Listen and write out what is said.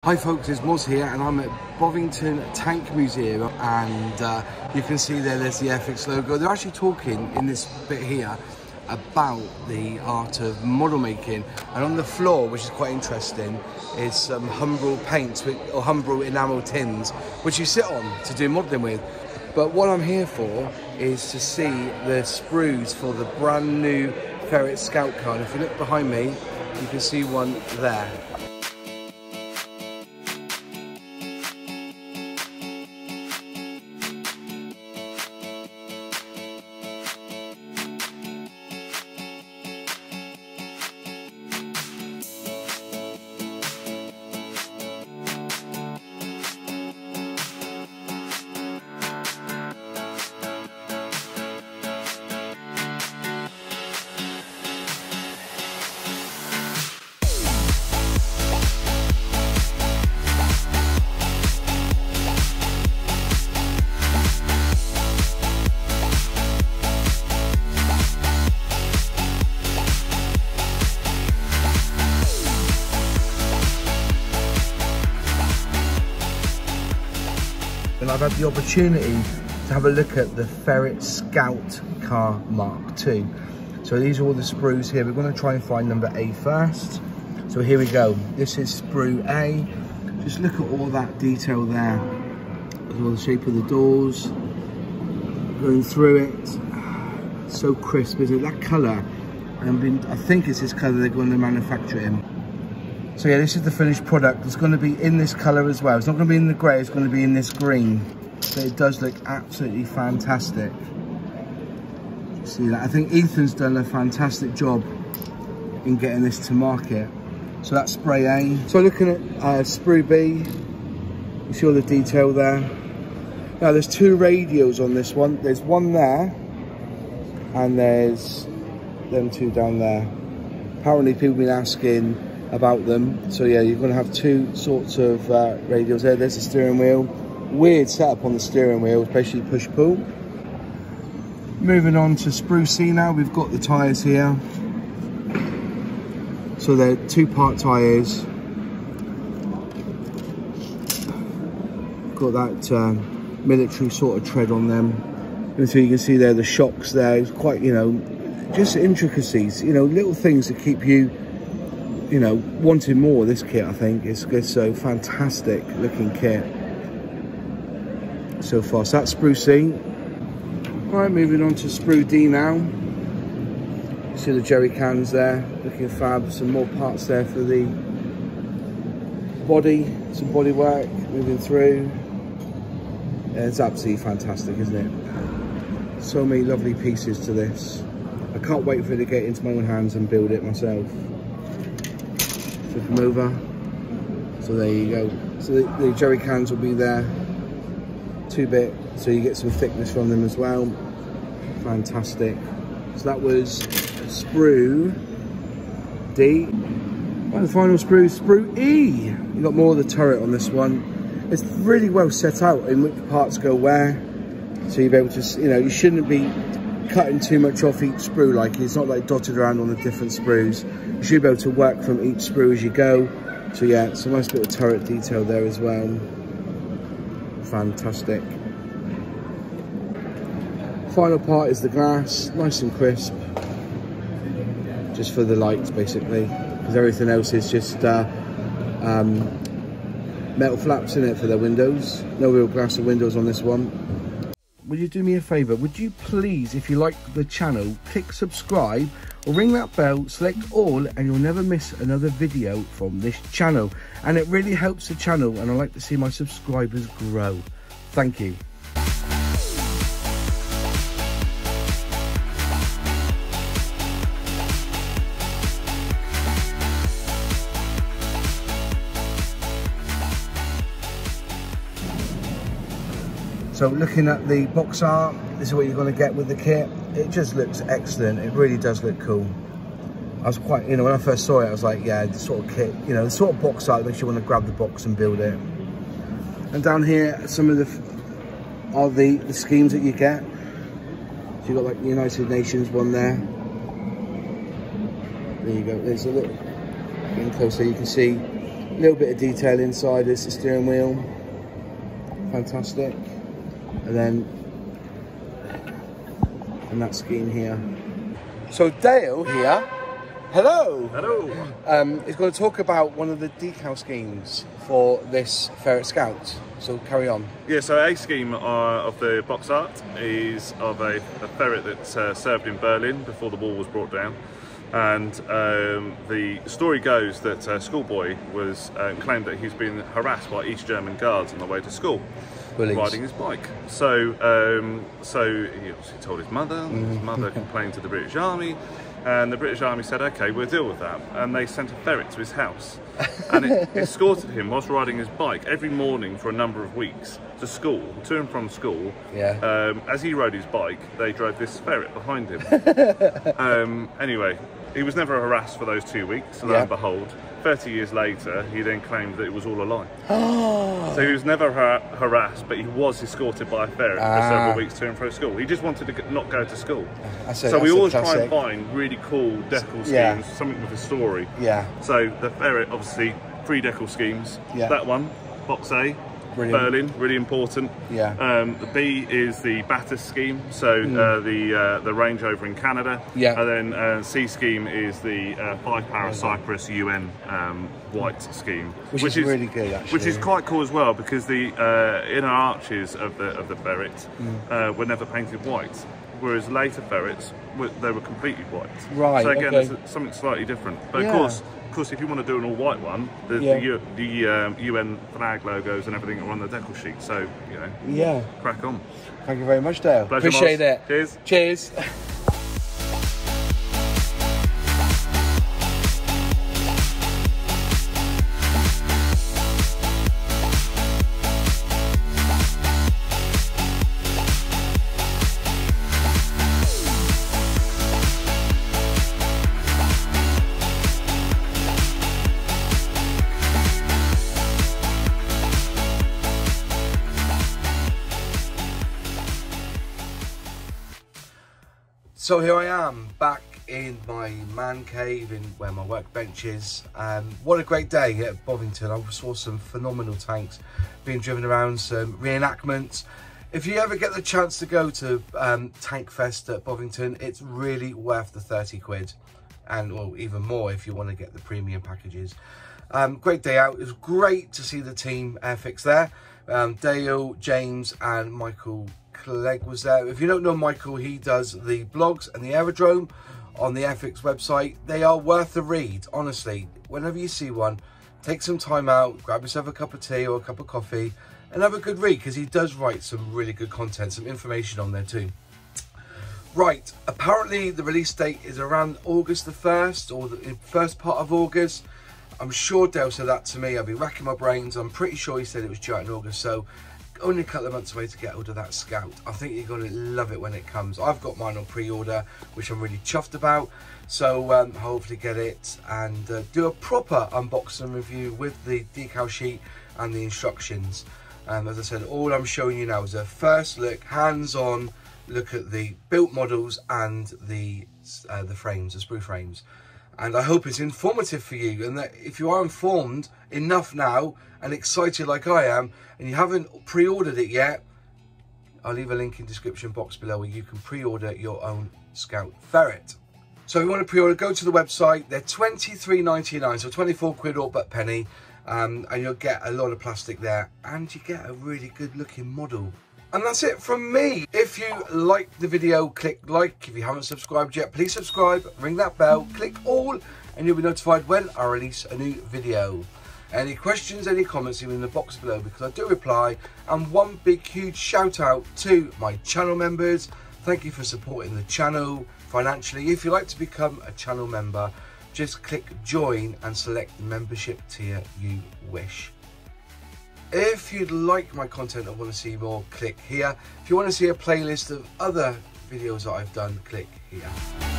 Hi folks, it's Moz here and I'm at Bovington Tank Museum, and you can see there's the Airfix logo. They're actually talking in this bit here about the art of model making, and on the floor, which is quite interesting, is some Humbrol paints or Humbrol enamel tins which you sit on to do modelling with. But what I'm here for is to see the sprues for the brand new Ferret Scout car. And if you look behind me, you can see one there. And I've had the opportunity to have a look at the Ferret Scout car Mark II. So these are all the sprues here. We're going to try and find number A first. So here we go. This is sprue A. Just look at all that detail there. As well, the shape of the doors, going through it. So crisp, isn't it? That colour, I think it's this colour they're going to manufacture it in. So yeah, this is the finished product. It's going to be in this colour as well. It's not going to be in the grey, it's going to be in this green. So it does look absolutely fantastic. See that? I think Ethan's done a fantastic job in getting this to market. So that's spray A. So looking at sprue B, you see all the detail there. Now there's two radios on this one. There's one there, and there's them two down there. Apparently people have been asking about them, so yeah, you're going to have two sorts of radials there. There's the steering wheel, weird setup on the steering wheel, especially push pull. Moving on to sprue C now, we've got the tyres here. So they're two-part tyres. Got that military sort of tread on them, and so you can see there the shocks there. It's quite, you know, just intricacies, you know, little things that keep you, you know, wanting more of this kit. I think it's so fantastic looking kit so far. So that's sprue C. All right, moving on to sprue D now. You see the jerry cans there, looking fab. Some more parts there for the body, some body work moving through. Yeah, it's absolutely fantastic, isn't it? So many lovely pieces to this. I can't wait for it to get into my own hands and build it myself. Flip them over. So there you go. So the jerry cans will be there, 2-bit, so you get some thickness from them as well. Fantastic. So that was sprue D. And the final sprue E. You got more of the turret on this one. It's really well set out in which parts go where, so you'll be able to, you know, you shouldn't be cutting too much off each sprue. Like, it's not like dotted around on the different sprues. You should be able to work from each sprue as you go. So yeah, it's a nice little turret detail there as well. Fantastic. Final part is the glass, nice and crisp, just for the lights basically, because everything else is just metal flaps in it for their windows. No real glass or windows on this one. Would you do me a favour? Would you please, if you like the channel, click subscribe or ring that bell, select all, and you'll never miss another video from this channel. And it really helps the channel, and I like to see my subscribers grow. Thank you. So looking at the box art, this is what you're going to get with the kit. It just looks excellent. It really does look cool. I was quite, you know, when I first saw it, I was like, yeah, the sort of kit, you know, the sort of box art that makes you want to grab the box and build it. And down here, some of the schemes that you get. So you've got like the United Nations one there. There you go. There's a little, getting closer, you can see little bit of detail inside this, the steering wheel, fantastic. And then that scheme here. So Dale here, hello. Hello. Is going to talk about one of the decal schemes for this Ferret Scout. So carry on. Yeah, so a scheme of the box art is of a ferret that served in Berlin before the wall was brought down. And the story goes that a schoolboy was claimed that he's been harassed by East German guards on the way to school, riding his bike. So he obviously told his mother. His mother complained to the British Army, and the British Army said, "Okay, we'll deal with that." And they sent a ferret to his house, and it escorted him whilst riding his bike every morning for a number of weeks to school, to and from school. Yeah. As he rode his bike, they drove this ferret behind him. Anyway, he was never harassed for those 2 weeks, lo and behold, 30 years later, he then claimed that it was all a lie. So he was never harassed, but he was escorted by a ferret for several weeks to and from school. He just wanted to not go to school. So we always try and find really cool decal schemes, something with a story. Yeah. So the ferret, obviously, 3 decal schemes. Yeah. That one, box A. Brilliant. Berlin, really important. Yeah. The B is the Bathurst scheme, so the Range Rover in Canada. Yeah. And then C scheme is the 5-Para Cyprus UN white scheme, which is really good, actually. Which is quite cool as well, because the inner arches of the ferret were never painted white, whereas later ferrets they were completely white. Right. So again, there's something slightly different. But of course, if you want to do an all-white one, the UN flag logos and everything are on the decal sheet. So, you know, crack on. Thank you very much, Dale. Pleasure, appreciate Moss. it. Cheers. Cheers. So here I am, back in my man cave, in where my workbench is. What a great day at Bovington. I saw some phenomenal tanks being driven around, some reenactments. If you ever get the chance to go to Tank Fest at Bovington, it's really worth the 30 quid. And well, even more if you want to get the premium packages. Great day out. It was great to see the team Airfix there. Dale, James and Michael Clegg was there. If you don't know Michael, he does the blogs and the aerodrome on the Airfix website. They are worth the read, honestly. Whenever you see one, take some time out, grab yourself a cup of tea or a cup of coffee and have a good read, because he does write some really good content, some information on there too. Right, apparently the release date is around August the 1st, or the first part of August. I'm sure Dale said that to me. I've been racking my brains. I'm pretty sure he said it was due out in August, so only a couple of months away to get hold of that Scout. I think you're going to love it when it comes. I've got mine on pre-order, which I'm really chuffed about. So hopefully get it and do a proper unboxing review with the decal sheet and the instructions. As I said, all I'm showing you now is a first look, hands-on look at the built models and the frames, the sprue frames. And I hope it's informative for you, and that if you are informed enough now and excited like I am, and you haven't pre-ordered it yet, I'll leave a link in the description box below where you can pre-order your own Scout Ferret. So if you want to pre-order, go to the website. They're £23.99, so 24 quid or but penny, and you'll get a lot of plastic there, and you get a really good looking model. And that's it from me. If you liked the video, click like. If you haven't subscribed yet, please subscribe, ring that bell, click all, and you'll be notified when I release a new video. Any questions, any comments, leave in the box below, because I do reply. And one big huge shout out to my channel members. Thank you for supporting the channel financially. If you'd like to become a channel member, just click join and select the membership tier you wish. If you'd like my content or want to see more, click here. If you want to see a playlist of other videos that I've done, click here.